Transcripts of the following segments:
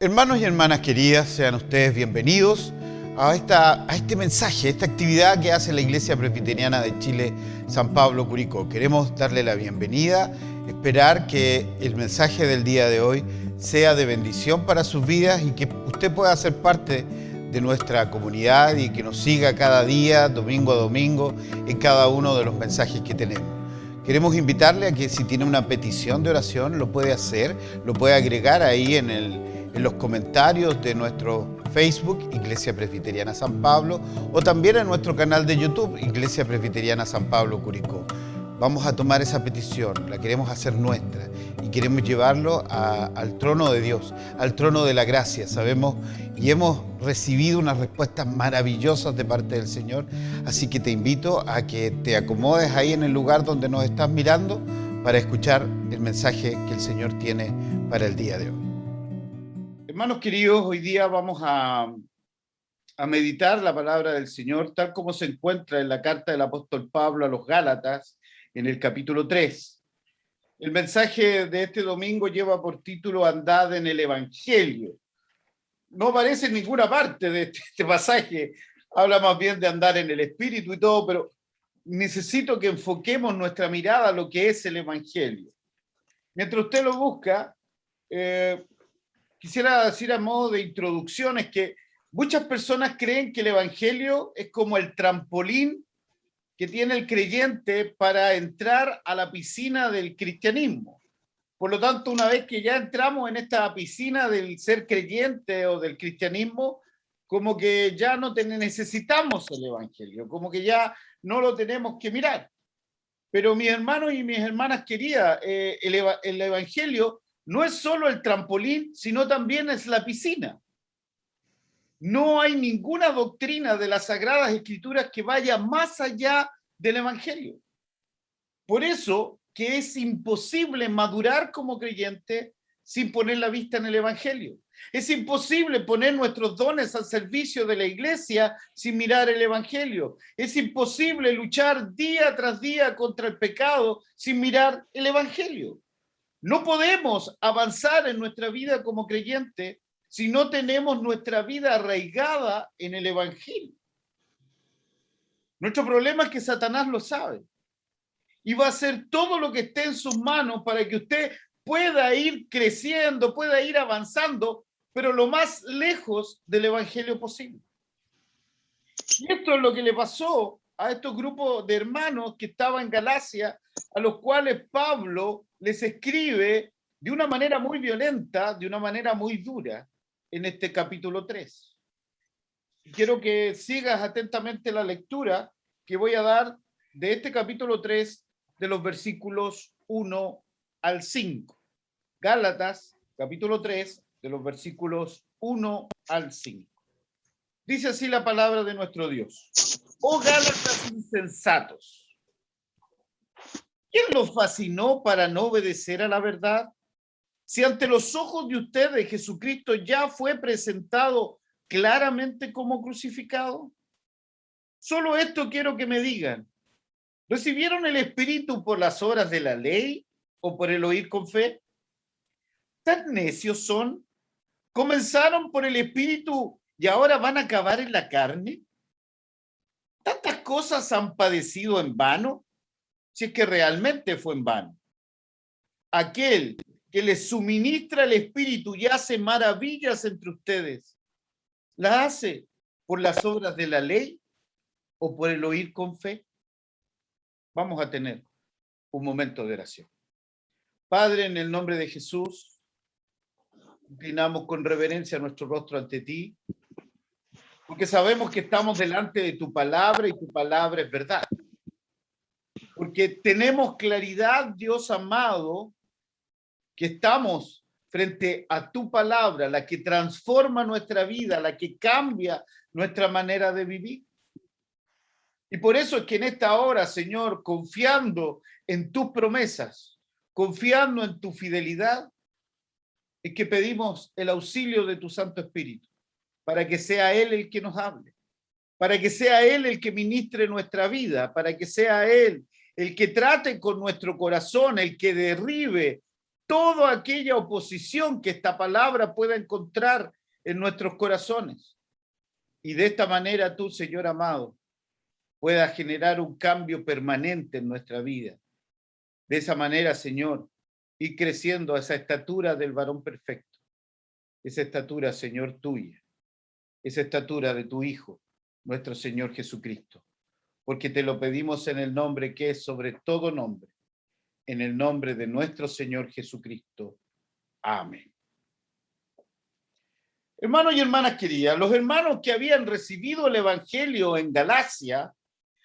Hermanos y hermanas queridas, sean ustedes bienvenidos a este mensaje, a esta actividad que hace la Iglesia Presbiteriana de Chile, San Pablo, Curicó. Queremos darle la bienvenida, esperar que el mensaje del día de hoy sea de bendición para sus vidas y que usted pueda ser parte de nuestra comunidad y que nos siga cada día, domingo a domingo, en cada uno de los mensajes que tenemos. Queremos invitarle a que si tiene una petición de oración, lo puede hacer, lo puede agregar ahí en los comentarios de nuestro Facebook, Iglesia Presbiteriana San Pablo, o también en nuestro canal de YouTube, Iglesia Presbiteriana San Pablo, Curicó. Vamos a tomar esa petición, la queremos hacer nuestra y queremos llevarlo al trono de Dios, al trono de la gracia. Sabemos y hemos recibido unas respuestas maravillosas de parte del Señor, así que te invito a que te acomodes ahí en el lugar donde nos estás mirando para escuchar el mensaje que el Señor tiene para el día de hoy. Hermanos queridos, hoy día vamos a meditar la palabra del Señor tal como se encuentra en la carta del apóstol Pablo a los Gálatas, en el capítulo 3. El mensaje de este domingo lleva por título Andad en el Evangelio. No aparece en ninguna parte de este pasaje, habla más bien de andar en el Espíritu y todo, pero necesito que enfoquemos nuestra mirada a lo que es el Evangelio. Mientras usted lo busca, quisiera decir a modo de introducción es que muchas personas creen que el Evangelio es como el trampolín que tiene el creyente para entrar a la piscina del cristianismo. Por lo tanto, una vez que ya entramos en esta piscina del ser creyente o del cristianismo, como que ya no necesitamos el Evangelio, como que ya no lo tenemos que mirar. Pero mis hermanos y mis hermanas queridas, el Evangelio no es solo el trampolín, sino también es la piscina. No hay ninguna doctrina de las Sagradas Escrituras que vaya más allá del Evangelio. Por eso que es imposible madurar como creyente sin poner la vista en el Evangelio. Es imposible poner nuestros dones al servicio de la iglesia sin mirar el Evangelio. Es imposible luchar día tras día contra el pecado sin mirar el Evangelio. No podemos avanzar en nuestra vida como creyente si no tenemos nuestra vida arraigada en el Evangelio. Nuestro problema es que Satanás lo sabe y va a hacer todo lo que esté en sus manos para que usted pueda ir creciendo, pueda ir avanzando, pero lo más lejos del Evangelio posible. Y esto es lo que le pasó a estos grupos de hermanos que estaban en Galacia, a los cuales Pablo les escribe de una manera muy violenta, de una manera muy dura, en este capítulo 3. Quiero que sigas atentamente la lectura que voy a dar de este capítulo 3, de los versículos 1 al 5. Gálatas, capítulo 3, de los versículos 1 al 5. Dice así la palabra de nuestro Dios. Oh Gálatas insensatos, ¿quién los fascinó para no obedecer a la verdad? Si ante los ojos de ustedes Jesucristo ya fue presentado claramente como crucificado. Solo esto quiero que me digan. ¿Recibieron el Espíritu por las obras de la ley o por el oír con fe? ¿Tan necios son? ¿Comenzaron por el Espíritu y ahora van a acabar en la carne? ¿Tantas cosas han padecido en vano? Si es que realmente fue en vano. Aquel que les suministra el Espíritu y hace maravillas entre ustedes, ¿las hace por las obras de la ley o por el oír con fe? Vamos a tener un momento de oración. Padre, en el nombre de Jesús, inclinamos con reverencia nuestro rostro ante ti, porque sabemos que estamos delante de tu palabra y tu palabra es verdad. Porque tenemos claridad, Dios amado, que estamos frente a tu palabra, la que transforma nuestra vida, la que cambia nuestra manera de vivir. Y por eso es que en esta hora, Señor, confiando en tus promesas, confiando en tu fidelidad, es que pedimos el auxilio de tu Santo Espíritu, para que sea Él el que nos hable, para que sea Él el que ministre nuestra vida, para que sea Él el que trate con nuestro corazón, el que derribe toda aquella oposición que esta palabra pueda encontrar en nuestros corazones. Y de esta manera tú, Señor amado, puedas generar un cambio permanente en nuestra vida. De esa manera, Señor, ir creciendo a esa estatura del varón perfecto. Esa estatura, Señor, tuya. Esa estatura de tu Hijo, nuestro Señor Jesucristo. Porque te lo pedimos en el nombre que es sobre todo nombre. En el nombre de nuestro Señor Jesucristo. Amén. Hermanos y hermanas queridas, los hermanos que habían recibido el Evangelio en Galacia,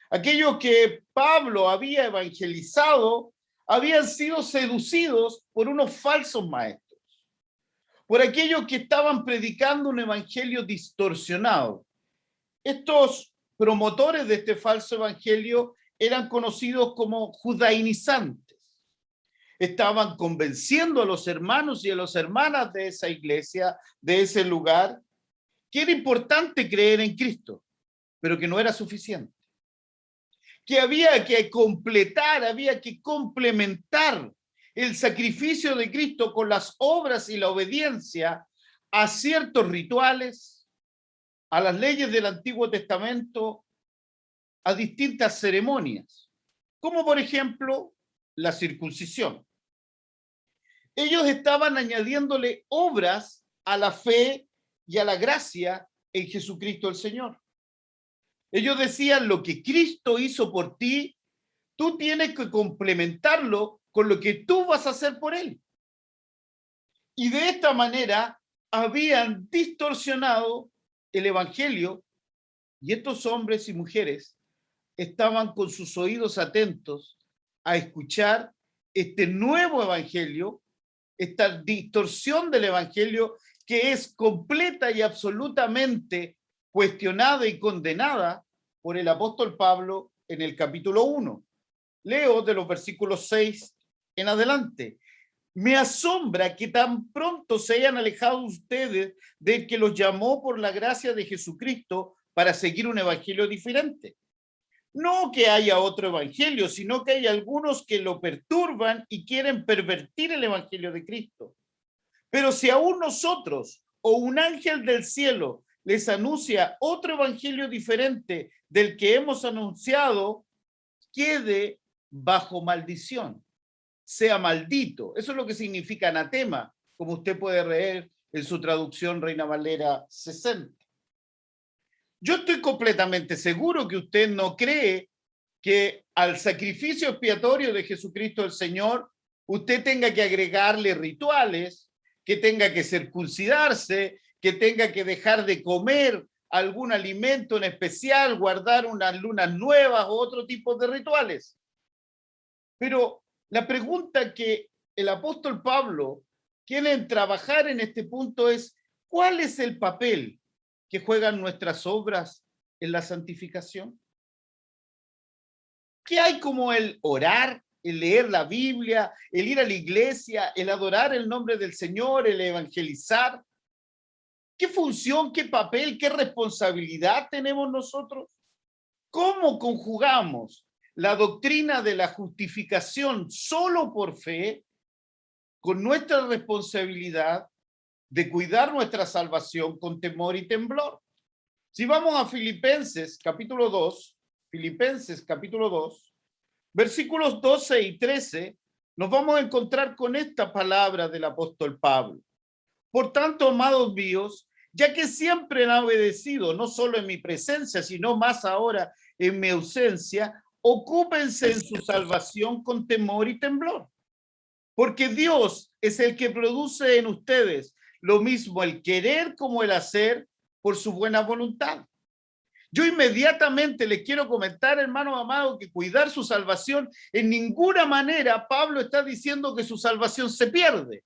aquellos que Pablo había evangelizado, habían sido seducidos por unos falsos maestros, por aquellos que estaban predicando un evangelio distorsionado. Estos promotores de este falso evangelio eran conocidos como judainizantes. Estaban convenciendo a los hermanos y a las hermanas de esa iglesia, de ese lugar, que era importante creer en Cristo, pero que no era suficiente. Que había que completar, había que complementar el sacrificio de Cristo con las obras y la obediencia a ciertos rituales, a las leyes del Antiguo Testamento, a distintas ceremonias, como por ejemplo la circuncisión. Ellos estaban añadiéndole obras a la fe y a la gracia en Jesucristo el Señor. Ellos decían, lo que Cristo hizo por ti, tú tienes que complementarlo con lo que tú vas a hacer por Él. Y de esta manera habían distorsionado el Evangelio, y estos hombres y mujeres estaban con sus oídos atentos a escuchar este nuevo Evangelio, esta distorsión del Evangelio que es completa y absolutamente cuestionada y condenada por el apóstol Pablo en el capítulo 1. Leo de los versículos 6 en adelante. Me asombra que tan pronto se hayan alejado ustedes del que los llamó por la gracia de Jesucristo para seguir un evangelio diferente. No que haya otro evangelio, sino que hay algunos que lo perturban y quieren pervertir el evangelio de Cristo. Pero si aún nosotros o un ángel del cielo les anuncia otro evangelio diferente del que hemos anunciado, quede bajo maldición, sea maldito. Eso es lo que significa anatema, como usted puede leer en su traducción Reina Valera 60. Yo estoy completamente seguro que usted no cree que al sacrificio expiatorio de Jesucristo el Señor, usted tenga que agregarle rituales, que tenga que circuncidarse, que tenga que dejar de comer algún alimento en especial, guardar unas lunas nuevas o otro tipo de rituales. Pero la pregunta que el apóstol Pablo quiere trabajar en este punto es, ¿cuál es el papel que juegan nuestras obras en la santificación? ¿Qué hay como el orar, el leer la Biblia, el ir a la iglesia, el adorar el nombre del Señor, el evangelizar? ¿Qué función, qué papel, qué responsabilidad tenemos nosotros? ¿Cómo conjugamos la doctrina de la justificación solo por fe con nuestra responsabilidad de cuidar nuestra salvación con temor y temblor? Si vamos a Filipenses capítulo 2, versículos 12 y 13, nos vamos a encontrar con esta palabra del apóstol Pablo. Por tanto, amados míos, ya que siempre han obedecido, no solo en mi presencia, sino más ahora en mi ausencia, ocúpense en su salvación con temor y temblor. Porque Dios es el que produce en ustedes lo mismo el querer como el hacer por su buena voluntad. Yo inmediatamente les quiero comentar, hermanos amados, que cuidar su salvación, en ninguna manera Pablo está diciendo que su salvación se pierde,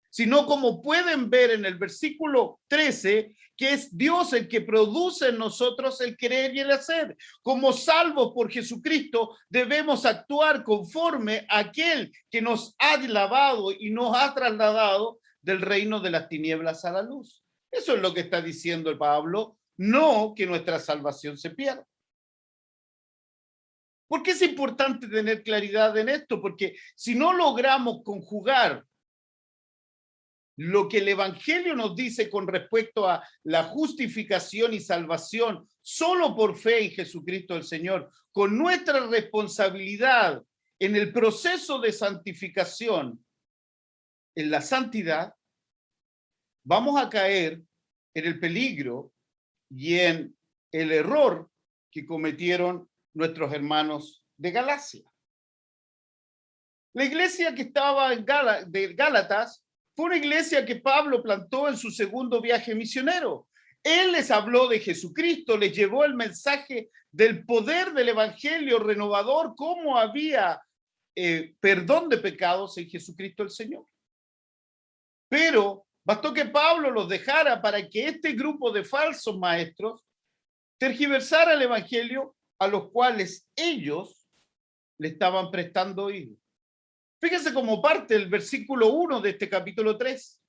sino como pueden ver en el versículo 13, que es Dios el que produce en nosotros el querer y el hacer. Como salvos por Jesucristo, debemos actuar conforme a aquel que nos ha lavado y nos ha trasladado del reino de las tinieblas a la luz. Eso es lo que está diciendo el Pablo, no que nuestra salvación se pierda. ¿Por qué es importante tener claridad en esto? Porque si no logramos conjugar lo que el Evangelio nos dice con respecto a la justificación y salvación solo por fe en Jesucristo el Señor, con nuestra responsabilidad en el proceso de santificación, en la santidad, vamos a caer en el peligro y en el error que cometieron nuestros hermanos de Galacia. La iglesia que estaba de Gálatas fue una iglesia que Pablo plantó en su segundo viaje misionero. Él les habló de Jesucristo, les llevó el mensaje del poder del evangelio renovador, cómo había perdón de pecados en Jesucristo el Señor. Pero bastó que Pablo los dejara para que este grupo de falsos maestros tergiversara el evangelio a los cuales ellos le estaban prestando oído. Fíjense como parte el versículo 1 de este capítulo 3.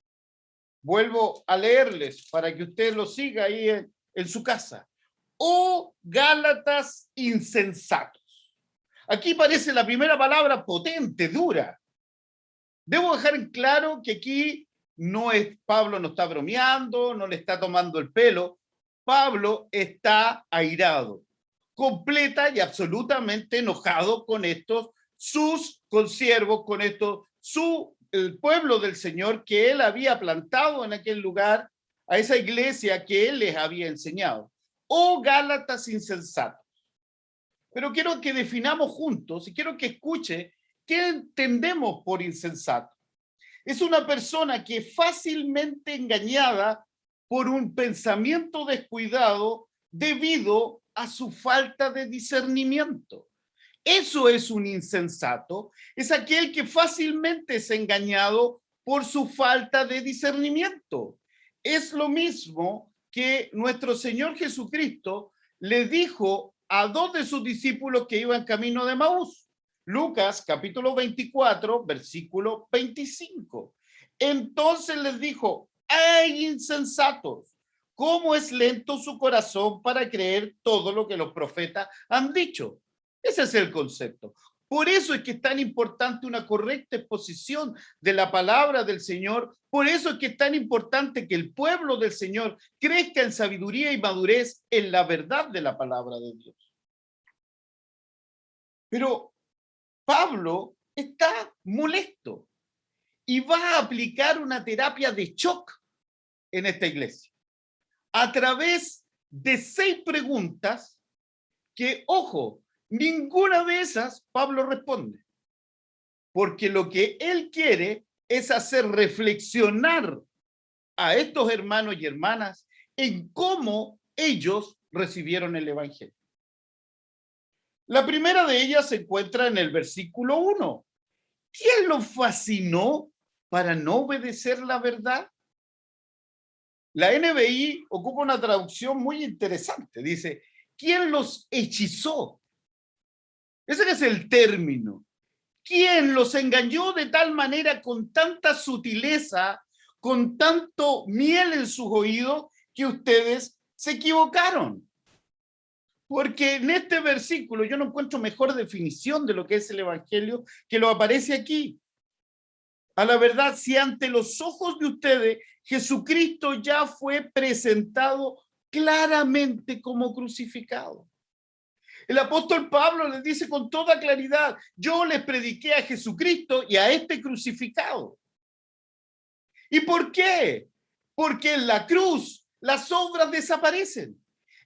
Vuelvo a leerles para que usted lo siga ahí en su casa. Oh Gálatas insensatos. Aquí parece la primera palabra potente, dura. Debo dejar en claro que aquí Pablo no está bromeando, no le está tomando el pelo. Pablo está airado, completa y absolutamente enojado con estos sus consiervos, con esto, el pueblo del Señor que él había plantado en aquel lugar, a esa iglesia que él les había enseñado. Oh Gálatas insensatos. Pero quiero que definamos juntos y quiero que escuche qué entendemos por insensato. Es una persona que es fácilmente engañada por un pensamiento descuidado debido a su falta de discernimiento. Eso es un insensato, es aquel que fácilmente es engañado por su falta de discernimiento. Es lo mismo que nuestro Señor Jesucristo le dijo a dos de sus discípulos que iban camino de Maús. Lucas capítulo 24, versículo 25. Entonces les dijo, ¡ay insensatos! ¿Cómo es lento su corazón para creer todo lo que los profetas han dicho? Ese es el concepto. Por eso es que es tan importante una correcta exposición de la palabra del Señor. Por eso es que es tan importante que el pueblo del Señor crezca en sabiduría y madurez en la verdad de la palabra de Dios. Pero Pablo está molesto y va a aplicar una terapia de shock en esta iglesia a través de 6 preguntas que, ojo, ninguna de esas Pablo responde, porque lo que él quiere es hacer reflexionar a estos hermanos y hermanas en cómo ellos recibieron el evangelio. La primera de ellas se encuentra en el versículo 1. ¿Quién los fascinó para no obedecer la verdad? La NBI ocupa una traducción muy interesante. Dice, ¿quién los hechizó? Ese es el término. ¿Quién los engañó de tal manera, con tanta sutileza, con tanto miel en sus oídos, que ustedes se equivocaron? Porque en este versículo yo no encuentro mejor definición de lo que es el evangelio que lo aparece aquí. A la verdad, si ante los ojos de ustedes Jesucristo ya fue presentado claramente como crucificado. El apóstol Pablo les dice con toda claridad, yo les prediqué a Jesucristo y a este crucificado. ¿Y por qué? Porque en la cruz las obras desaparecen.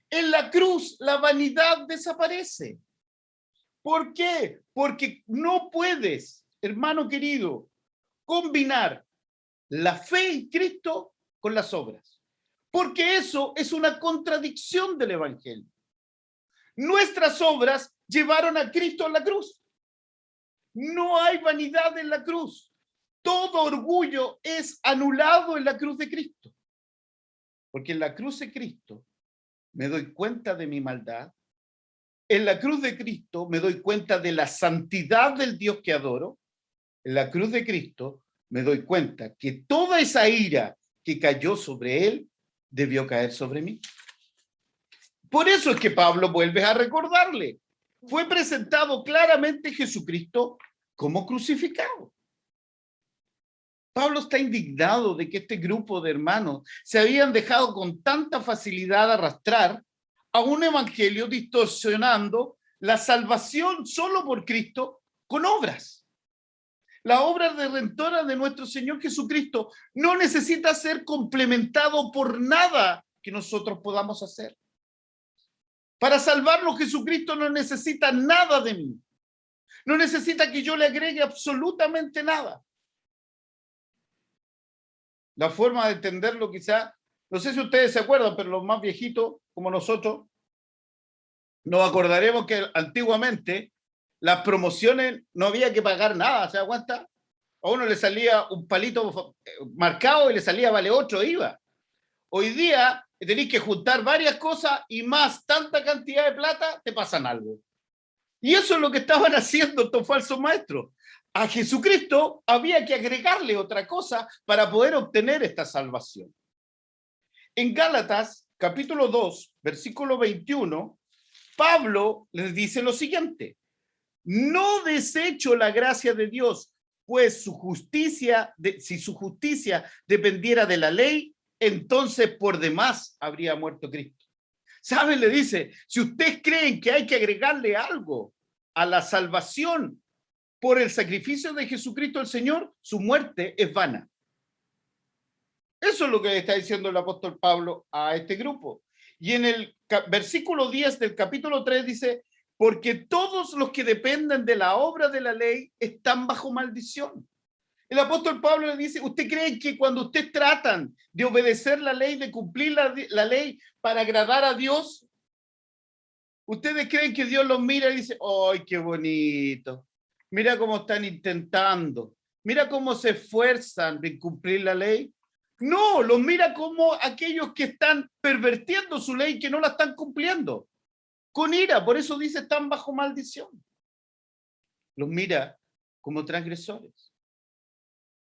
En la cruz la vanidad desaparece. ¿Por qué? Porque no puedes, hermano querido, combinar la fe en Cristo con las obras. Porque eso es una contradicción del evangelio. Nuestras obras llevaron a Cristo a la cruz. No hay vanidad en la cruz. Todo orgullo es anulado en la cruz de Cristo. Porque en la cruz de Cristo me doy cuenta de mi maldad. En la cruz de Cristo me doy cuenta de la santidad del Dios que adoro. En la cruz de Cristo me doy cuenta que toda esa ira que cayó sobre él debió caer sobre mí. Por eso es que Pablo vuelve a recordarle. Fue presentado claramente Jesucristo como crucificado. Pablo está indignado de que este grupo de hermanos se habían dejado con tanta facilidad arrastrar a un evangelio distorsionando la salvación solo por Cristo con obras. La obra redentora de nuestro Señor Jesucristo no necesita ser complementado por nada que nosotros podamos hacer. Para salvarnos, Jesucristo no necesita nada de mí. No necesita que yo le agregue absolutamente nada. La forma de entenderlo quizá, no sé si ustedes se acuerdan, pero los más viejitos como nosotros, nos acordaremos que antiguamente las promociones no había que pagar nada, ¿se da cuenta? A uno le salía un palito marcado y le salía vale 8 IVA. Hoy día tenéis que juntar varias cosas y más tanta cantidad de plata, te pasan algo. Y eso es lo que estaban haciendo estos falsos maestros. A Jesucristo había que agregarle otra cosa para poder obtener esta salvación. En Gálatas, capítulo 2, versículo 21, Pablo les dice lo siguiente: no desecho la gracia de Dios, pues si su justicia dependiera de la ley, entonces por demás habría muerto Cristo. ¿Saben? Le dice, si ustedes creen que hay que agregarle algo a la salvación por el sacrificio de Jesucristo el Señor, su muerte es vana. Eso es lo que está diciendo el apóstol Pablo a este grupo. Y en el versículo 10 del capítulo 3 dice, porque todos los que dependen de la obra de la ley están bajo maldición. El apóstol Pablo le dice, ¿usted cree que cuando ustedes tratan de obedecer la ley, de cumplir la ley para agradar a Dios, ustedes creen que Dios los mira y dice, ¡ay, qué bonito! Mira cómo están intentando, mira cómo se esfuerzan en cumplir la ley? No, los mira como aquellos que están pervirtiendo su ley, que no la están cumpliendo. Con ira, por eso dice, están bajo maldición. Los mira como transgresores.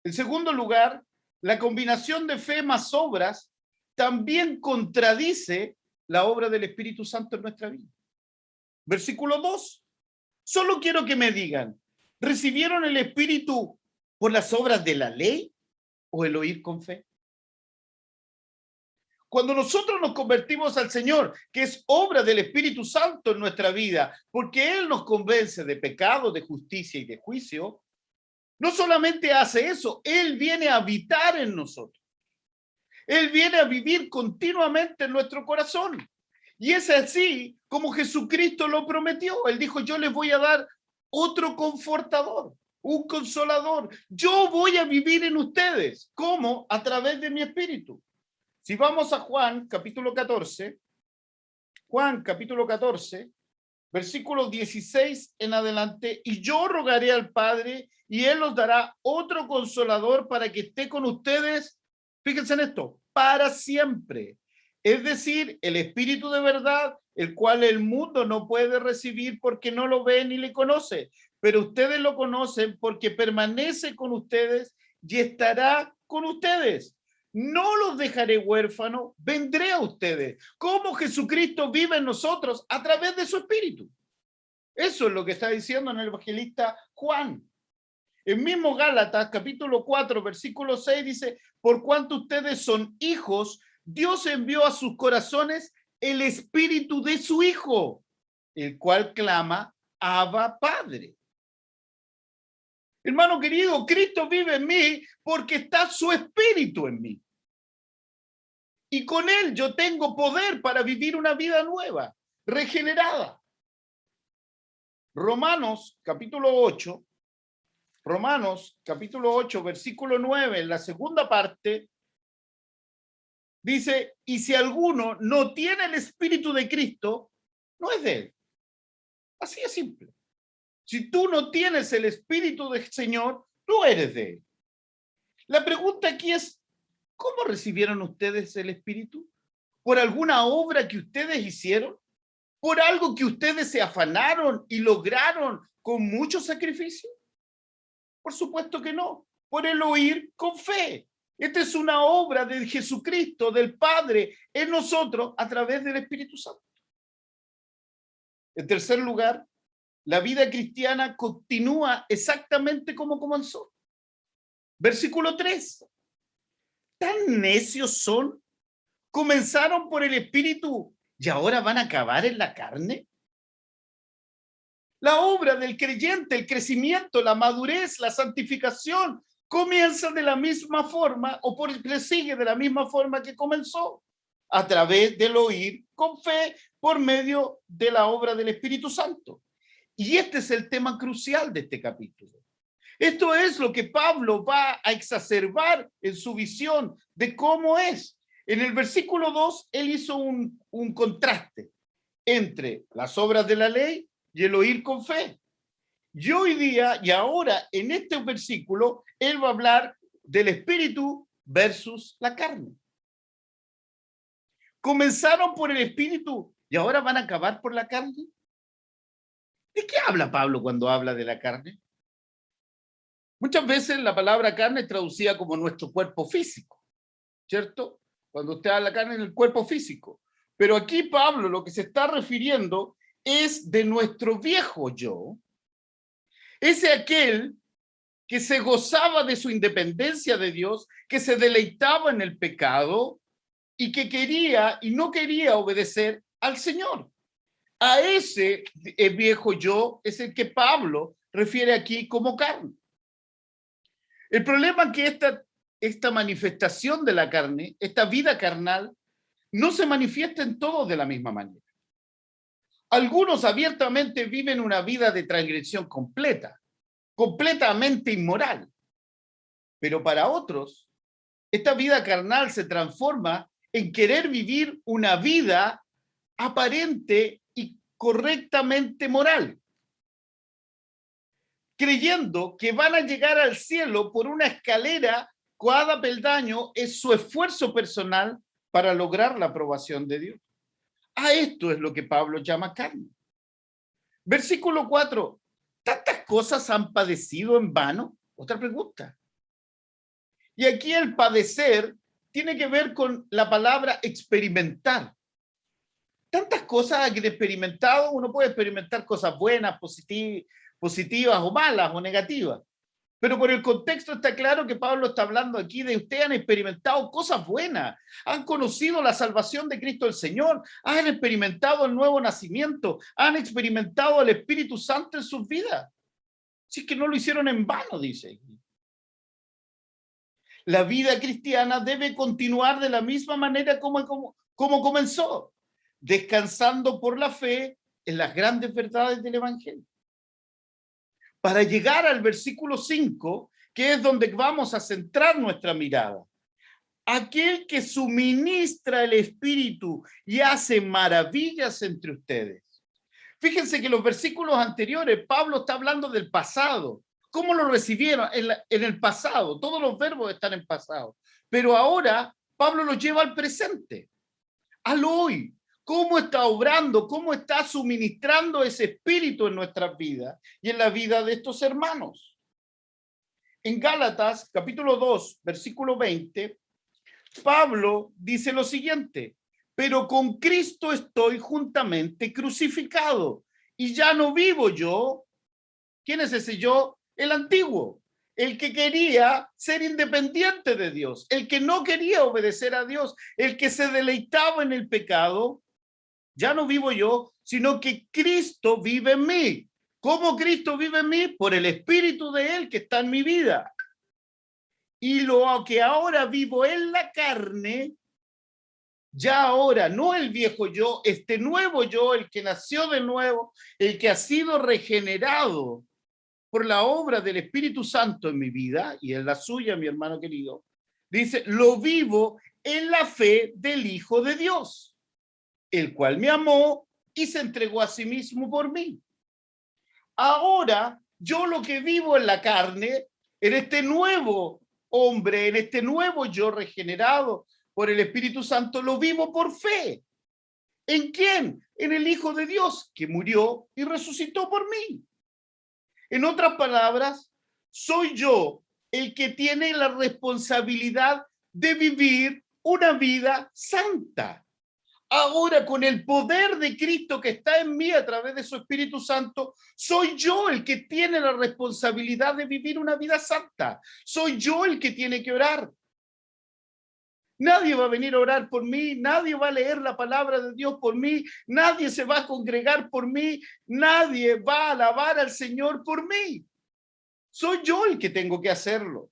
En segundo lugar, la combinación de fe más obras también contradice la obra del Espíritu Santo en nuestra vida. Versículo 2. Solo quiero que me digan, ¿recibieron el Espíritu por las obras de la ley o el oír con fe? Cuando nosotros nos convertimos al Señor, que es obra del Espíritu Santo en nuestra vida, porque Él nos convence de pecado, de justicia y de juicio, no solamente hace eso, Él viene a habitar en nosotros. Él viene a vivir continuamente en nuestro corazón. Y es así como Jesucristo lo prometió. Él dijo, yo les voy a dar otro confortador, un consolador. Yo voy a vivir en ustedes. ¿Cómo? A través de mi Espíritu. Si vamos a Juan, capítulo 14, versículos 16 en adelante, y yo rogaré al Padre, y Él os dará otro consolador para que esté con ustedes, fíjense en esto, para siempre. Es decir, el Espíritu de verdad, el cual el mundo no puede recibir porque no lo ve ni le conoce, pero ustedes lo conocen porque permanece con ustedes y estará con ustedes. No los dejaré huérfanos, vendré a ustedes. ¿Cómo Jesucristo vive en nosotros? A través de su Espíritu. Eso es lo que está diciendo en el evangelista Juan. El mismo Gálatas, capítulo 4, versículo 6, dice, por cuanto ustedes son hijos, Dios envió a sus corazones el Espíritu de su Hijo, el cual clama, Abba, Padre. Hermano querido, Cristo vive en mí porque está su Espíritu en mí. Y con Él yo tengo poder para vivir una vida nueva, regenerada. Romanos capítulo 8, versículo 9, en la segunda parte, dice, y si alguno no tiene el Espíritu de Cristo, no es de Él. Así es simple. Si tú no tienes el Espíritu del Señor, no eres de Él. La pregunta aquí es, ¿cómo recibieron ustedes el Espíritu? ¿Por alguna obra que ustedes hicieron? ¿Por algo que ustedes se afanaron y lograron con mucho sacrificio? Por supuesto que no. Por el oír con fe. Esta es una obra de Jesucristo, del Padre, en nosotros a través del Espíritu Santo. En tercer lugar, la vida cristiana continúa exactamente como comenzó. Versículo 3. ¿Tan necios son? ¿Comenzaron por el Espíritu y ahora van a acabar en la carne? La obra del creyente, el crecimiento, la madurez, la santificación, comienza de la misma forma le sigue de la misma forma que comenzó, a través del oír con fe por medio de la obra del Espíritu Santo. Y este es el tema crucial de este capítulo. Esto es lo que Pablo va a exacerbar en su visión de cómo es. En el versículo 2, él hizo un contraste entre las obras de la ley y el oír con fe. Y hoy día, y ahora, en este versículo, él va a hablar del espíritu versus la carne. Comenzaron por el espíritu y ahora van a acabar por la carne. ¿De qué habla Pablo cuando habla de la carne? Muchas veces la palabra carne es traducida como nuestro cuerpo físico, ¿cierto? Cuando usted habla de la carne en el cuerpo físico. Pero aquí Pablo lo que se está refiriendo es de nuestro viejo yo, ese aquel que se gozaba de su independencia de Dios, que se deleitaba en el pecado y que quería y no quería obedecer al Señor. A ese viejo yo es el que Pablo refiere aquí como carne. El problema es que esta manifestación de la carne, esta vida carnal, no se manifiesta en todos de la misma manera. Algunos abiertamente viven una vida de transgresión completa, completamente inmoral. Pero para otros, esta vida carnal se transforma en querer vivir una vida aparente y correctamente moral, creyendo que van a llegar al cielo por una escalera, cada peldaño es su esfuerzo personal para lograr la aprobación de Dios. A esto es lo que Pablo llama carne. Versículo 4. ¿Tantas cosas han padecido en vano? Otra pregunta. Y aquí el padecer tiene que ver con la palabra experimentar. Tantas cosas que he experimentado, uno puede experimentar cosas buenas, positivas o malas o negativas. Pero por el contexto está claro que Pablo está hablando aquí de ustedes han experimentado cosas buenas, han conocido la salvación de Cristo el Señor, han experimentado el nuevo nacimiento, han experimentado el Espíritu Santo en sus vidas. Si es que no lo hicieron en vano, dice. La vida cristiana debe continuar de la misma manera como comenzó, descansando por la fe en las grandes verdades del Evangelio. Para llegar al versículo 5, que es donde vamos a centrar nuestra mirada. Aquel que suministra el Espíritu y hace maravillas entre ustedes. Fíjense que los versículos anteriores, Pablo está hablando del pasado. ¿Cómo lo recibieron? En el pasado. Todos los verbos están en pasado. Pero ahora Pablo los lleva al presente, al hoy. ¿Cómo está obrando? ¿Cómo está suministrando ese espíritu en nuestras vidas y en la vida de estos hermanos? En Gálatas, capítulo 2, versículo 20, Pablo dice lo siguiente: pero con Cristo estoy juntamente crucificado y ya no vivo yo. ¿Quién es ese yo? El antiguo, el que quería ser independiente de Dios, el que no quería obedecer a Dios, el que se deleitaba en el pecado. Ya no vivo yo, sino que Cristo vive en mí. ¿Cómo Cristo vive en mí? Por el Espíritu de Él que está en mi vida. Y lo que ahora vivo en la carne, ya ahora, no el viejo yo, este nuevo yo, el que nació de nuevo, el que ha sido regenerado por la obra del Espíritu Santo en mi vida y en la suya, mi hermano querido, dice, lo vivo en la fe del Hijo de Dios, el cual me amó y se entregó a sí mismo por mí. Ahora, yo lo que vivo en la carne, en este nuevo hombre, en este nuevo yo regenerado por el Espíritu Santo, lo vivo por fe. ¿En quién? En el Hijo de Dios, que murió y resucitó por mí. En otras palabras, soy yo el que tiene la responsabilidad de vivir una vida santa. Ahora, con el poder de Cristo que está en mí a través de su Espíritu Santo, soy yo el que tiene la responsabilidad de vivir una vida santa. Soy yo el que tiene que orar. Nadie va a venir a orar por mí, nadie va a leer la palabra de Dios por mí, nadie se va a congregar por mí, nadie va a alabar al Señor por mí. Soy yo el que tengo que hacerlo,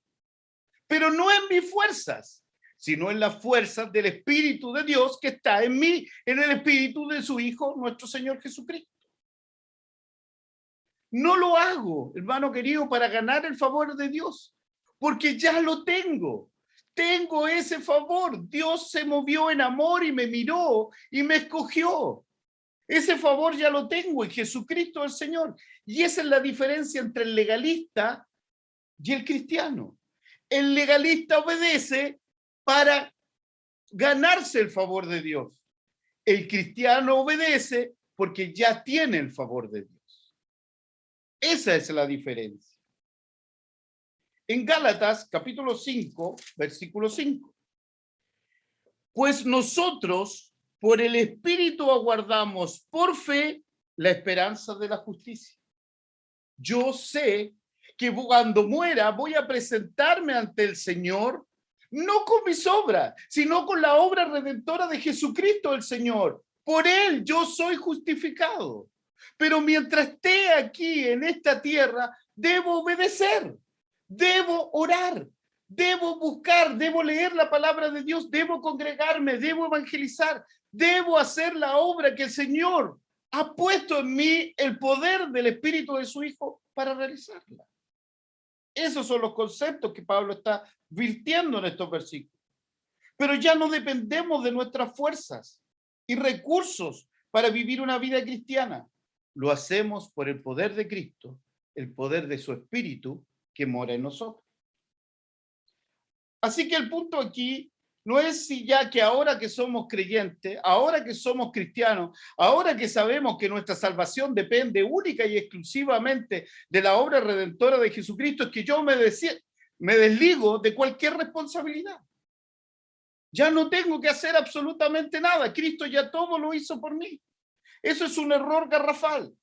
pero no en mis fuerzas, sino en las fuerzas del Espíritu de Dios que está en mí, en el Espíritu de su Hijo, nuestro Señor Jesucristo. No lo hago, hermano querido, para ganar el favor de Dios, porque ya lo tengo. Tengo ese favor. Dios se movió en amor y me miró y me escogió. Ese favor ya lo tengo en Jesucristo el Señor. Y esa es la diferencia entre el legalista y el cristiano. El legalista obedece para ganarse el favor de Dios. El cristiano obedece porque ya tiene el favor de Dios. Esa es la diferencia. En Gálatas, capítulo 5, versículo 5. Pues nosotros, por el Espíritu, aguardamos por fe la esperanza de la justicia. Yo sé que cuando muera voy a presentarme ante el Señor, no con mis obras, sino con la obra redentora de Jesucristo el Señor. Por Él yo soy justificado. Pero mientras esté aquí en esta tierra, debo obedecer. Debo orar, debo buscar, debo leer la palabra de Dios, debo congregarme, debo evangelizar, debo hacer la obra que el Señor ha puesto en mí el poder del Espíritu de su Hijo para realizarla. Esos son los conceptos que Pablo está virtiendo en estos versículos. Pero ya no dependemos de nuestras fuerzas y recursos para vivir una vida cristiana. Lo hacemos por el poder de Cristo, el poder de su Espíritu que mora en nosotros. Así que el punto aquí no es si ya que ahora que somos creyentes, ahora que somos cristianos, ahora que sabemos que nuestra salvación depende única y exclusivamente de la obra redentora de Jesucristo, es que yo me desligo de cualquier responsabilidad. Ya no tengo que hacer absolutamente nada. Cristo ya todo lo hizo por mí. Eso es un error garrafal.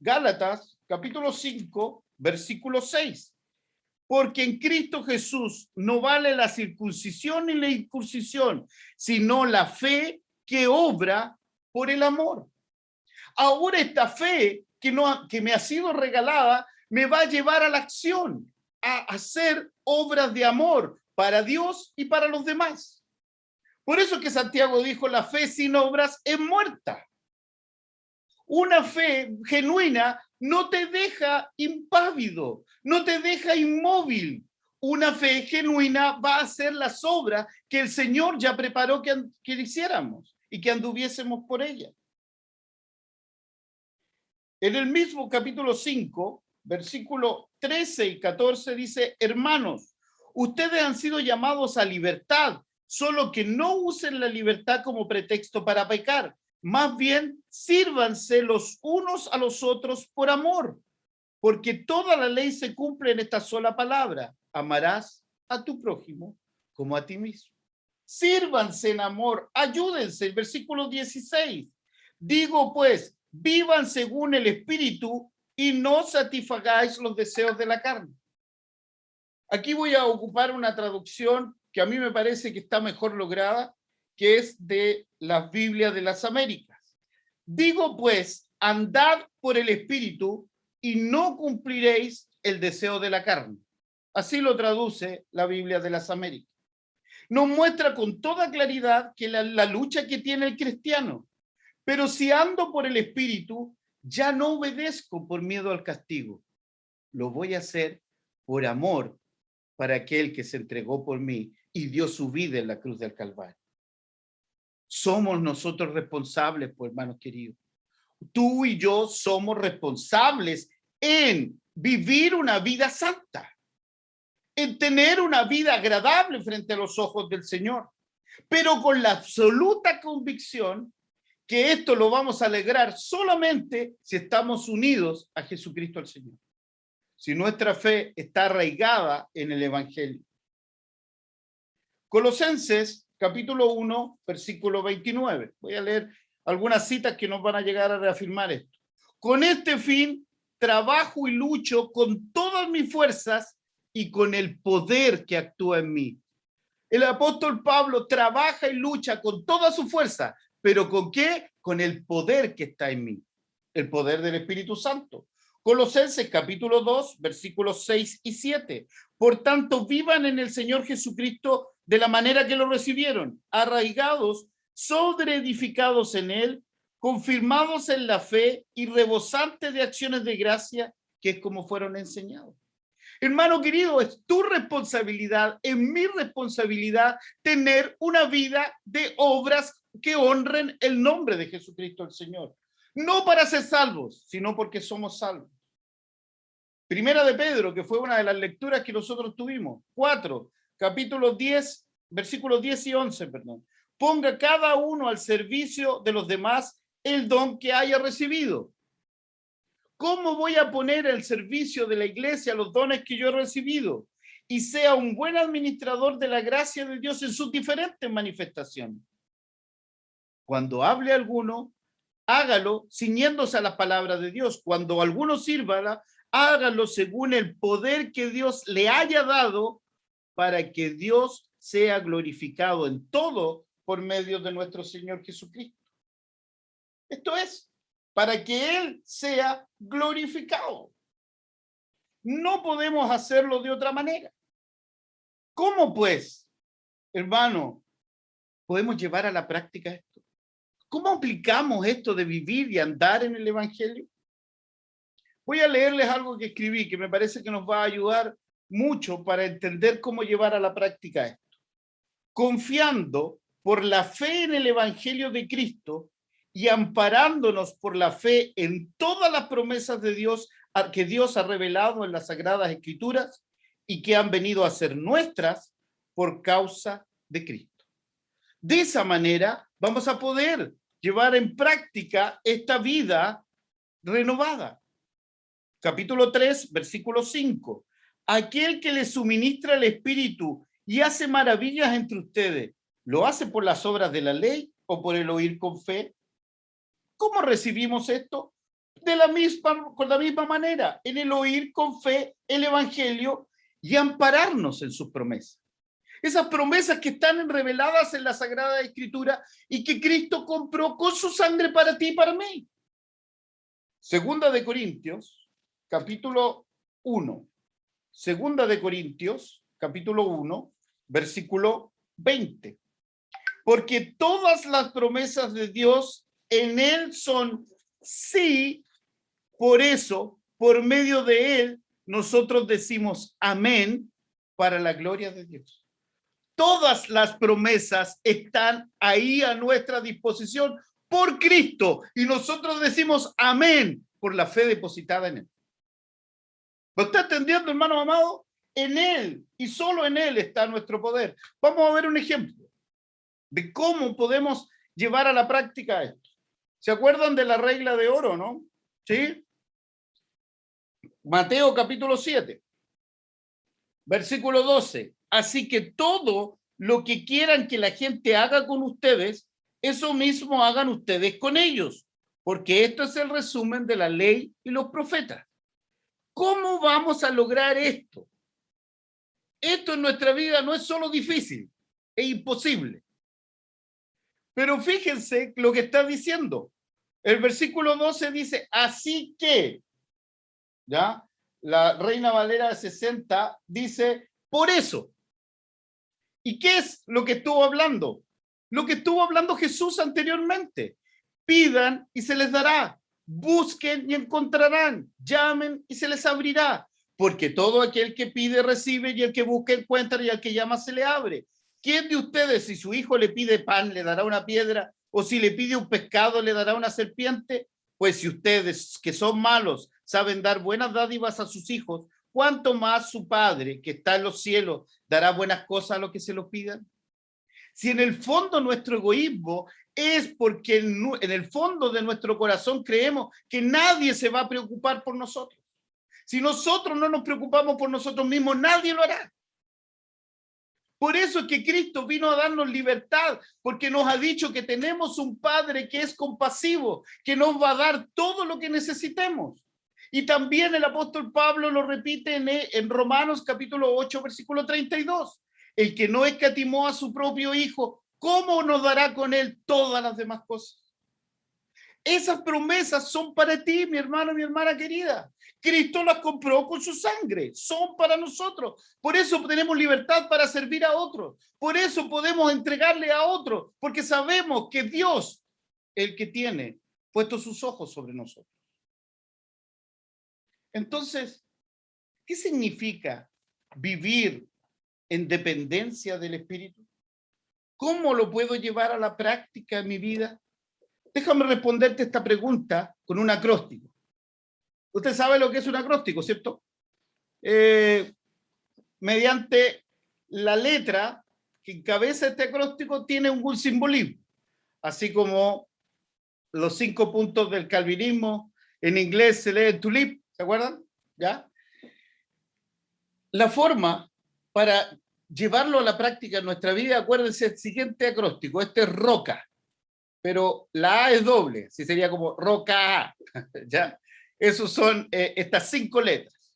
Gálatas, capítulo 5, versículo 6. Porque en Cristo Jesús no vale la circuncisión ni la incursión, sino la fe que obra por el amor. Ahora esta fe que me ha sido regalada me va a llevar a la acción, a hacer obras de amor para Dios y para los demás. Por eso que Santiago dijo, la fe sin obras es muerta. Una fe genuina no te deja impávido, no te deja inmóvil. Una fe genuina va a hacer las obras que el Señor ya preparó que hiciéramos y que anduviésemos por ellas. En el mismo capítulo 5, versículo 13 y 14 dice, hermanos, ustedes han sido llamados a libertad, solo que no usen la libertad como pretexto para pecar. Más bien, sírvanse los unos a los otros por amor, porque toda la ley se cumple en esta sola palabra: amarás a tu prójimo como a ti mismo. Sírvanse en amor, ayúdense. El versículo 16. Digo pues, vivan según el Espíritu y no satisfagáis los deseos de la carne. Aquí voy a ocupar una traducción que a mí me parece que está mejor lograda, que es de las Biblias de las Américas. Digo pues, andad por el Espíritu y no cumpliréis el deseo de la carne. Así lo traduce la Biblia de las Américas. Nos muestra con toda claridad que la lucha que tiene el cristiano. Pero si ando por el Espíritu, ya no obedezco por miedo al castigo. Lo voy a hacer por amor para aquel que se entregó por mí y dio su vida en la cruz del Calvario. Somos nosotros responsables, pues, hermanos queridos. Tú y yo somos responsables en vivir una vida santa, en tener una vida agradable frente a los ojos del Señor, pero con la absoluta convicción que esto lo vamos a lograr solamente si estamos unidos a Jesucristo el Señor, si nuestra fe está arraigada en el Evangelio. Colosenses, capítulo 1, versículo 29. Voy a leer algunas citas que nos van a llegar a reafirmar esto. Con este fin, trabajo y lucho con todas mis fuerzas y con el poder que actúa en mí. El apóstol Pablo trabaja y lucha con toda su fuerza, pero ¿con qué? Con el poder que está en mí, el poder del Espíritu Santo. Colosenses capítulo 2, versículos 6 y 7. Por tanto, vivan en el Señor Jesucristo de la manera que lo recibieron, arraigados, sobreedificados en Él, confirmados en la fe y rebosantes de acciones de gracia, que es como fueron enseñados. Hermano querido, es tu responsabilidad, es mi responsabilidad tener una vida de obras que honren el nombre de Jesucristo el Señor. No para ser salvos, sino porque somos salvos. Primera de Pedro, que fue una de las lecturas que nosotros tuvimos. 4, capítulo 10, versículos 10 y 11, perdón. Ponga cada uno al servicio de los demás el don que haya recibido. ¿Cómo voy a poner al servicio de la iglesia los dones que yo he recibido? Y sea un buen administrador de la gracia de Dios en sus diferentes manifestaciones. Cuando hable alguno, hágalo ciñéndose a las palabras de Dios. Cuando alguno sirva, hágalo según el poder que Dios le haya dado para que Dios sea glorificado en todo por medio de nuestro Señor Jesucristo. Esto es, para que Él sea glorificado. No podemos hacerlo de otra manera. ¿Cómo pues, hermano, podemos llevar a la práctica esto? ¿Cómo aplicamos esto de vivir y andar en el Evangelio? Voy a leerles algo que escribí que me parece que nos va a ayudar mucho para entender cómo llevar a la práctica esto. Confiando por la fe en el Evangelio de Cristo y amparándonos por la fe en todas las promesas de Dios que Dios ha revelado en las Sagradas Escrituras y que han venido a ser nuestras por causa de Cristo. De esa manera vamos a poder llevar en práctica esta vida renovada. Capítulo 3, versículo 5. Aquel que le suministra el Espíritu y hace maravillas entre ustedes, ¿lo hace por las obras de la ley o por el oír con fe? ¿Cómo recibimos esto? Con la misma manera, en el oír con fe el Evangelio y ampararnos en sus promesas. Esas promesas que están reveladas en la Sagrada Escritura y que Cristo compró con su sangre para ti y para mí. Segunda de Corintios, capítulo 1. Segunda de Corintios, capítulo 1, versículo 20. Porque todas las promesas de Dios en Él son sí, por eso, por medio de Él, nosotros decimos amén para la gloria de Dios. Todas las promesas están ahí a nuestra disposición por Cristo y nosotros decimos amén por la fe depositada en Él. ¿Lo está entendiendo, hermano amado? En Él y solo en Él está nuestro poder. Vamos a ver un ejemplo de cómo podemos llevar a la práctica esto. ¿Se acuerdan de la regla de oro, no? ¿Sí? Mateo capítulo 7, versículo 12. Así que todo lo que quieran que la gente haga con ustedes, eso mismo hagan ustedes con ellos, porque esto es el resumen de la ley y los profetas. ¿Cómo vamos a lograr esto? Esto en nuestra vida no es solo difícil, es imposible. Pero fíjense lo que está diciendo. El versículo 12 dice, así que, ¿ya? La Reina Valera 60 dice, por eso. ¿Y qué es lo que estuvo hablando? Lo que estuvo hablando Jesús anteriormente. Pidan y se les dará. Busquen y encontrarán. Llamen y se les abrirá. Porque todo aquel que pide recibe y el que busca encuentra y al que llama se le abre. ¿Quién de ustedes, si su hijo le pide pan, le dará una piedra? ¿O si le pide un pescado, le dará una serpiente? Pues si ustedes, que son malos, saben dar buenas dádivas a sus hijos, ¿cuánto más su Padre, que está en los cielos, dará buenas cosas a los que se lo pidan? Si en el fondo nuestro egoísmo es porque en el fondo de nuestro corazón creemos que nadie se va a preocupar por nosotros. Si nosotros no nos preocupamos por nosotros mismos, nadie lo hará. Por eso es que Cristo vino a darnos libertad, porque nos ha dicho que tenemos un Padre que es compasivo, que nos va a dar todo lo que necesitemos. Y también el apóstol Pablo lo repite en Romanos capítulo 8, versículo 32. El que no escatimó a su propio Hijo, ¿cómo nos dará con él todas las demás cosas? Esas promesas son para ti, mi hermano, mi hermana querida. Cristo las compró con su sangre, son para nosotros. Por eso tenemos libertad para servir a otros. Por eso podemos entregarle a otros, porque sabemos que Dios, el que tiene puesto sus ojos sobre nosotros. Entonces, ¿qué significa vivir en dependencia del Espíritu? ¿Cómo lo puedo llevar a la práctica en mi vida? Déjame responderte esta pregunta con un acróstico. Usted sabe lo que es un acróstico, ¿cierto? Mediante la letra que encabeza este acróstico tiene un simbolismo, así como los 5 puntos del calvinismo, en inglés se lee tulip, ¿se acuerdan? ¿Ya? La forma para llevarlo a la práctica en nuestra vida, acuérdense el siguiente acróstico, este es roca, pero la A es doble, así sería como roca A, ¿ya? Esos son estas 5 letras.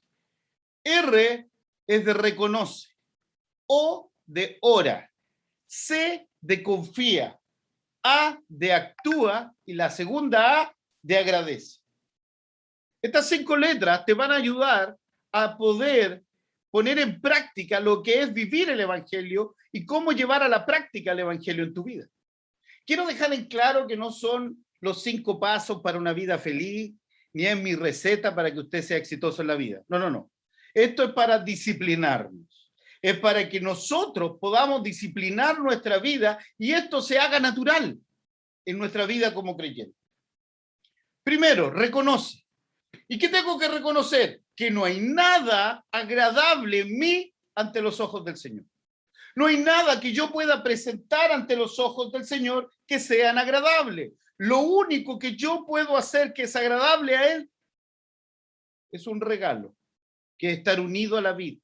R es de reconoce, O de ora, C de confía, A de actúa y la segunda A de agradece. Estas 5 letras te van a ayudar a poder poner en práctica lo que es vivir el Evangelio y cómo llevar a la práctica el Evangelio en tu vida. Quiero dejar en claro que no son los 5 pasos para una vida feliz, ni es mi receta para que usted sea exitoso en la vida. No, no, no. Esto es para disciplinarnos. Es para que nosotros podamos disciplinar nuestra vida y esto se haga natural en nuestra vida como creyentes. Primero, reconoce. ¿Y qué tengo que reconocer? Que no hay nada agradable en mí ante los ojos del Señor. No hay nada que yo pueda presentar ante los ojos del Señor que sean agradables. Lo único que yo puedo hacer que es agradable a Él es un regalo, que es estar unido a la vid,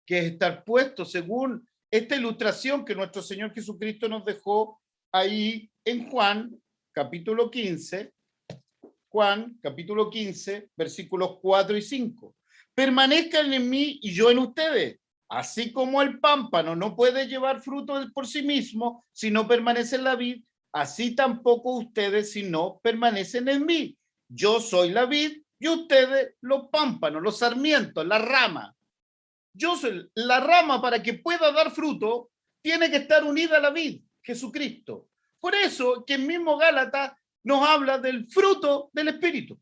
que es estar puesto según esta ilustración que nuestro Señor Jesucristo nos dejó ahí en Juan, capítulo 15, versículos 4 y 5. Permanezcan en mí y yo en ustedes. Así como el pámpano no puede llevar fruto por sí mismo si no permanece en la vid, así tampoco ustedes si no permanecen en mí. Yo soy la vid y ustedes los pámpanos, los sarmientos, la rama. Yo soy la rama. Para que pueda dar fruto, tiene que estar unida a la vid, Jesucristo. Por eso que el mismo Gálatas nos habla del fruto del Espíritu.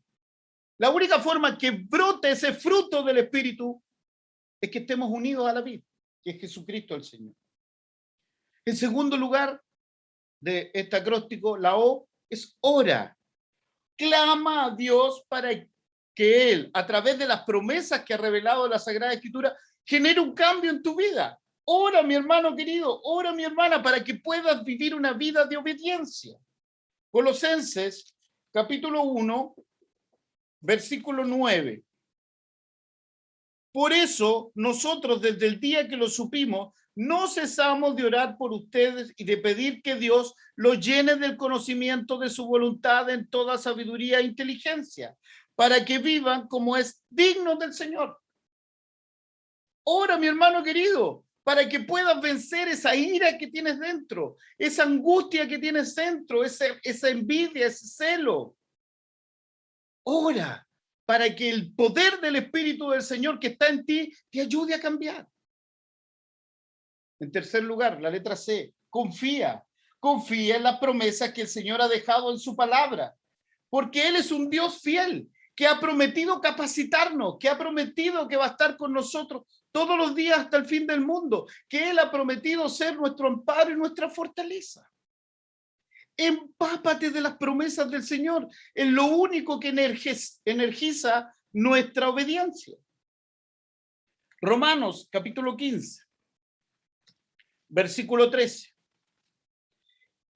La única forma que brote ese fruto del Espíritu es que estemos unidos a la vid, que es Jesucristo el Señor. En segundo lugar de este acróstico, la O es ora. Clama a Dios para que Él, a través de las promesas que ha revelado la Sagrada Escritura, genere un cambio en tu vida. Ora, mi hermano querido, ora, mi hermana, para que puedas vivir una vida de obediencia. Colosenses, capítulo 1, versículo 9. Por eso, nosotros desde el día que lo supimos, no cesamos de orar por ustedes y de pedir que Dios los llene del conocimiento de su voluntad en toda sabiduría e inteligencia, para que vivan como es digno del Señor. Ora, mi hermano querido, para que puedas vencer esa ira que tienes dentro, esa angustia que tienes dentro, esa envidia, ese celo. Ora para que el poder del Espíritu del Señor que está en ti te ayude a cambiar. En tercer lugar, la letra C, confía. Confía en las promesas que el Señor ha dejado en su palabra, porque Él es un Dios fiel, que ha prometido capacitarnos, que ha prometido que va a estar con nosotros todos los días hasta el fin del mundo, que Él ha prometido ser nuestro amparo y nuestra fortaleza. Empápate de las promesas del Señor. Es lo único que energiza nuestra obediencia. Romanos, capítulo 15, versículo 13.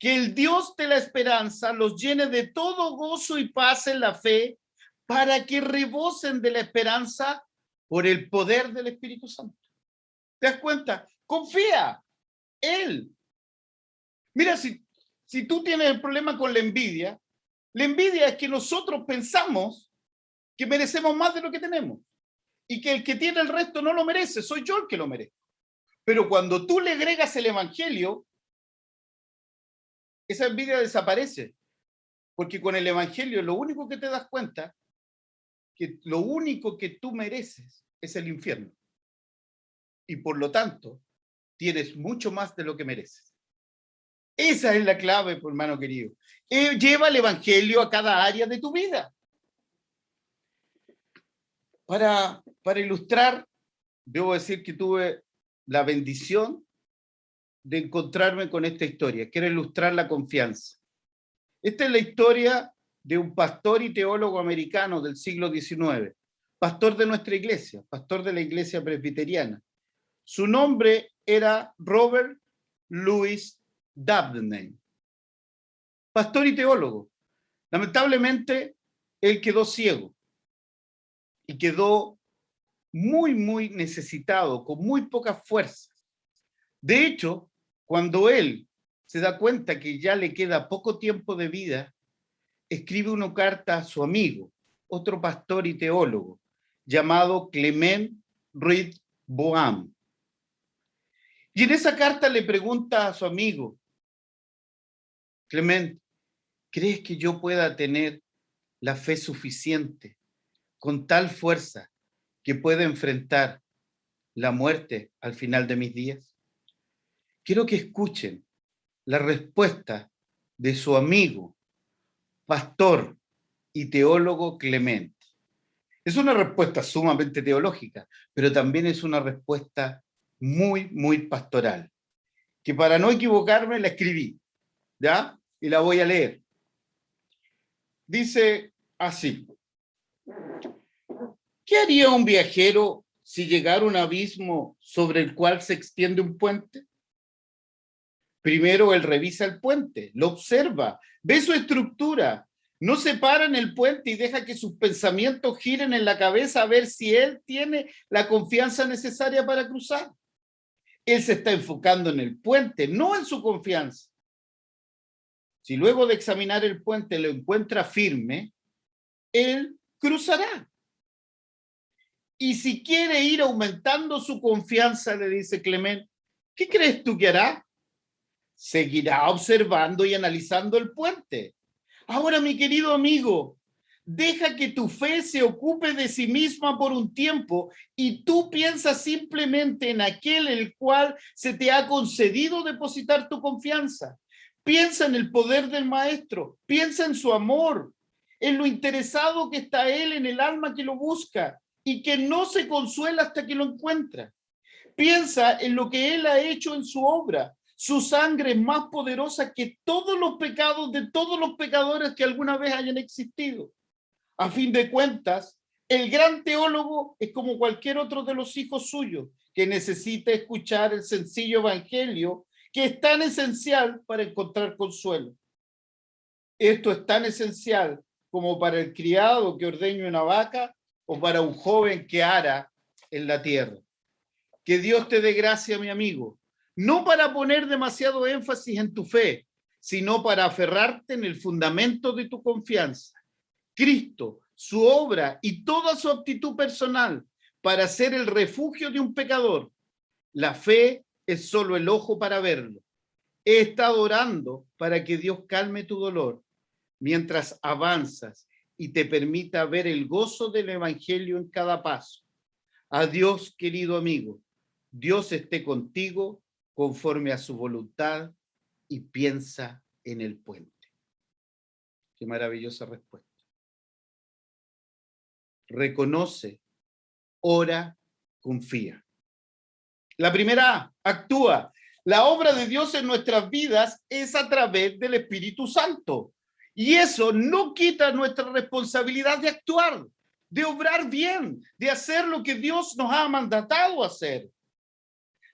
Que el Dios de la esperanza los llene de todo gozo y paz en la fe, para que rebosen de la esperanza por el poder del Espíritu Santo. ¿Te das cuenta? Confía. Él. Mira, si tú tienes el problema con la envidia es que nosotros pensamos que merecemos más de lo que tenemos y que el que tiene el resto no lo merece, soy yo el que lo merece. Pero cuando tú le agregas el evangelio, esa envidia desaparece, porque con el evangelio lo único que te das cuenta que lo único que tú mereces es el infierno. Y por lo tanto, tienes mucho más de lo que mereces. Esa es la clave, hermano querido. Lleva el evangelio a cada área de tu vida. Para ilustrar, debo decir que tuve la bendición de encontrarme con esta historia. Quiero ilustrar la confianza. Esta es la historia de un pastor y teólogo americano del siglo XIX, pastor de nuestra iglesia, pastor de la iglesia presbiteriana. Su nombre era Robert Louis Dabney, pastor y teólogo. Lamentablemente, él quedó ciego y quedó muy, muy necesitado, con muy pocas fuerzas. De hecho, cuando él se da cuenta que ya le queda poco tiempo de vida, escribe una carta a su amigo, otro pastor y teólogo, llamado Clement Reed Boham. Y en esa carta le pregunta a su amigo, Clement, ¿crees que yo pueda tener la fe suficiente, con tal fuerza, que pueda enfrentar la muerte al final de mis días? Quiero que escuchen la respuesta de su amigo, pastor y teólogo Clement. Es una respuesta sumamente teológica, pero también es una respuesta muy, muy pastoral, que para no equivocarme la escribí, ¿ya? Y la voy a leer. Dice así: ¿qué haría un viajero si llegara a un abismo sobre el cual se extiende un puente? Primero él revisa el puente, lo observa, ve su estructura, no se para en el puente y deja que sus pensamientos giren en la cabeza a ver si él tiene la confianza necesaria para cruzar. Él se está enfocando en el puente, no en su confianza. Si luego de examinar el puente lo encuentra firme, él cruzará. Y si quiere ir aumentando su confianza, le dice Clement, ¿qué crees tú que hará? Seguirá observando y analizando el puente. Ahora, mi querido amigo, deja que tu fe se ocupe de sí misma por un tiempo y tú piensas simplemente en aquel en el cual se te ha concedido depositar tu confianza. Piensa en el poder del maestro, piensa en su amor, en lo interesado que está él en el alma que lo busca y que no se consuela hasta que lo encuentra. Piensa en lo que él ha hecho en su obra. Su sangre es más poderosa que todos los pecados de todos los pecadores que alguna vez hayan existido. A fin de cuentas, el gran teólogo es como cualquier otro de los hijos suyos, que necesita escuchar el sencillo evangelio, que es tan esencial para encontrar consuelo. Esto es tan esencial como para el criado que ordeña una vaca o para un joven que ara en la tierra. Que Dios te dé gracia, mi amigo, no para poner demasiado énfasis en tu fe, sino para aferrarte en el fundamento de tu confianza. Cristo, su obra y toda su actitud personal para ser el refugio de un pecador. La fe es solo el ojo para verlo. He estado orando para que Dios calme tu dolor mientras avanzas y te permita ver el gozo del evangelio en cada paso. Adiós, querido amigo. Dios esté contigo conforme a su voluntad y piensa en el puente. Qué maravillosa respuesta. Reconoce, ora, confía. La primera A, actúa. La obra de Dios en nuestras vidas es a través del Espíritu Santo. Y eso no quita nuestra responsabilidad de actuar, de obrar bien, de hacer lo que Dios nos ha mandatado hacer.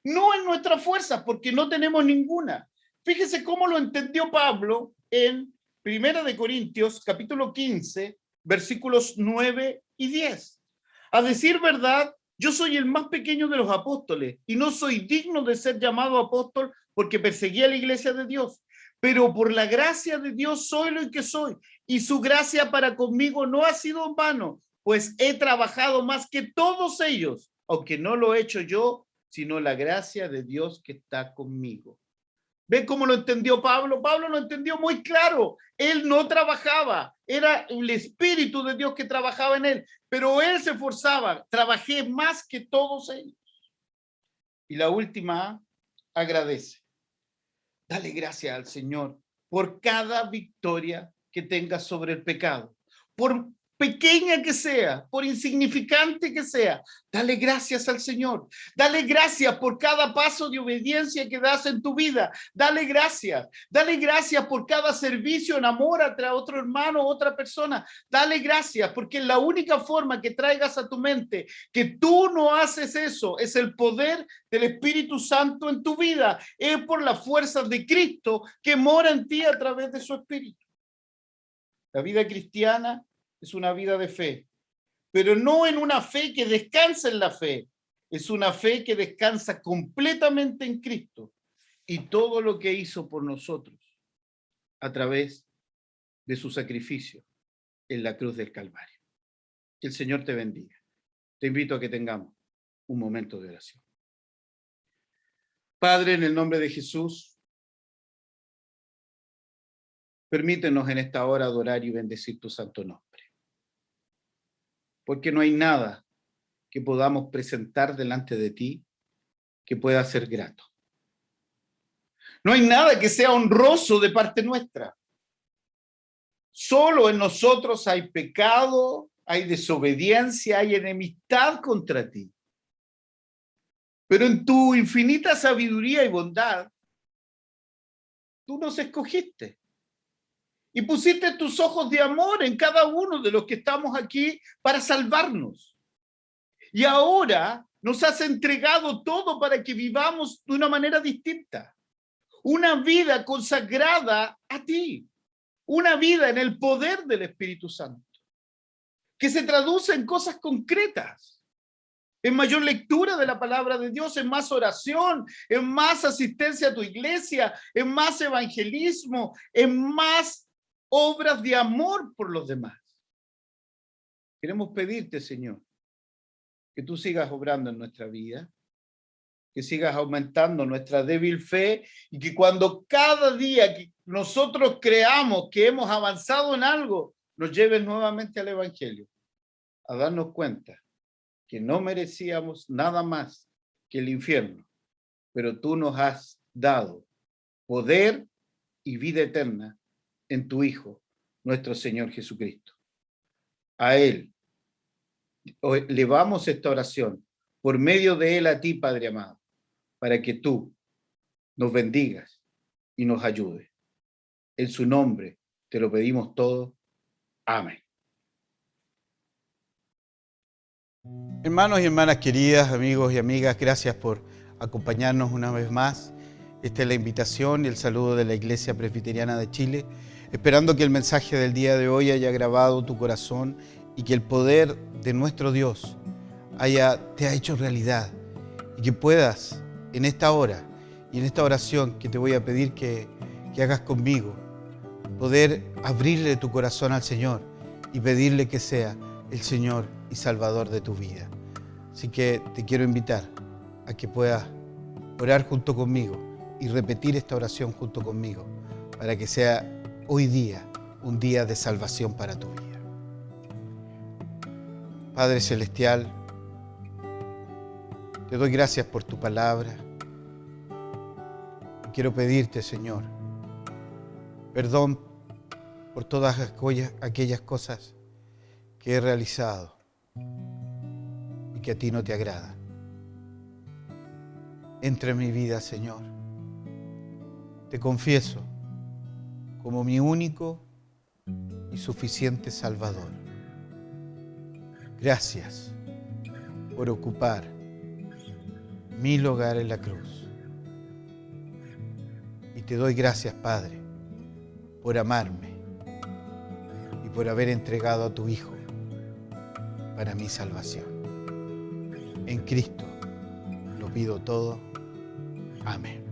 No en nuestras fuerzas, porque no tenemos ninguna. Fíjese cómo lo entendió Pablo en 1 Corintios, capítulo 15, versículos 9 y 10. A decir verdad, Yo soy el más pequeño de los apóstoles y no soy digno de ser llamado apóstol porque perseguía a la iglesia de Dios. Pero por la gracia de Dios soy lo que soy, y su gracia para conmigo no ha sido en vano, pues he trabajado más que todos ellos, aunque no lo he hecho yo, sino la gracia de Dios que está conmigo. ¿Ven cómo lo entendió Pablo? Pablo lo entendió muy claro. Él no trabajaba, era el Espíritu de Dios que trabajaba en él, pero él se esforzaba. Trabajé más que todos ellos. Y la última, agradece. Dale gracias al Señor por cada victoria que tengas sobre el pecado, por pequeña que sea, por insignificante que sea. Dale gracias al Señor. Dale gracias por cada paso de obediencia que das en tu vida. Dale gracias. Dale gracias por cada servicio en amor a otro hermano o otra persona. Dale gracias, porque la única forma que traigas a tu mente que tú no haces eso es el poder del Espíritu Santo en tu vida. Es por la fuerza de Cristo que mora en ti a través de su Espíritu. La vida cristiana es una vida de fe, pero no en una fe que descansa en la fe, es una fe que descansa completamente en Cristo y todo lo que hizo por nosotros a través de su sacrificio en la cruz del Calvario. Que el Señor te bendiga. Te invito a que tengamos un momento de oración. Padre, en el nombre de Jesús, permítenos en esta hora adorar y bendecir tu santo nombre. Porque no hay nada que podamos presentar delante de ti que pueda ser grato. No hay nada que sea honroso de parte nuestra. Solo en nosotros hay pecado, hay desobediencia, hay enemistad contra ti. Pero en tu infinita sabiduría y bondad, tú nos escogiste. Y pusiste tus ojos de amor en cada uno de los que estamos aquí para salvarnos. Y ahora nos has entregado todo para que vivamos de una manera distinta. Una vida consagrada a ti. Una vida en el poder del Espíritu Santo. Que se traduce en cosas concretas. En mayor lectura de la palabra de Dios, en más oración, en más asistencia a tu iglesia, en más evangelismo, en más obras de amor por los demás. Queremos pedirte, Señor, que tú sigas obrando en nuestra vida, que sigas aumentando nuestra débil fe y que cuando cada día que nosotros creamos que hemos avanzado en algo, nos lleves nuevamente al Evangelio, a darnos cuenta que no merecíamos nada más que el infierno, pero tú nos has dado poder y vida eterna en tu Hijo, nuestro Señor Jesucristo. A Él elevamos esta oración por medio de Él a ti, Padre amado, para que tú nos bendigas y nos ayudes. En su nombre te lo pedimos todo. Amén. Hermanos y hermanas queridas, amigos y amigas, gracias por acompañarnos una vez más. Esta es la invitación y el saludo de la Iglesia Presbiteriana de Chile, esperando que el mensaje del día de hoy haya grabado tu corazón y que el poder de nuestro Dios te ha hecho realidad y que puedas en esta hora y en esta oración que te voy a pedir que hagas conmigo, poder abrirle tu corazón al Señor y pedirle que sea el Señor y Salvador de tu vida. Así que te quiero invitar a que puedas orar junto conmigo y repetir esta oración junto conmigo para que sea hoy día un día de salvación para tu vida. Padre Celestial, te doy gracias por tu palabra. Quiero pedirte, Señor, perdón por todas aquellas cosas que he realizado y que a ti no te agradan. Entra en mi vida, Señor. Te confieso como mi único y suficiente Salvador. Gracias por ocupar mi lugar en la cruz. Y te doy gracias, Padre, por amarme y por haber entregado a tu Hijo para mi salvación. en Cristo. Lo pido todo. Amén.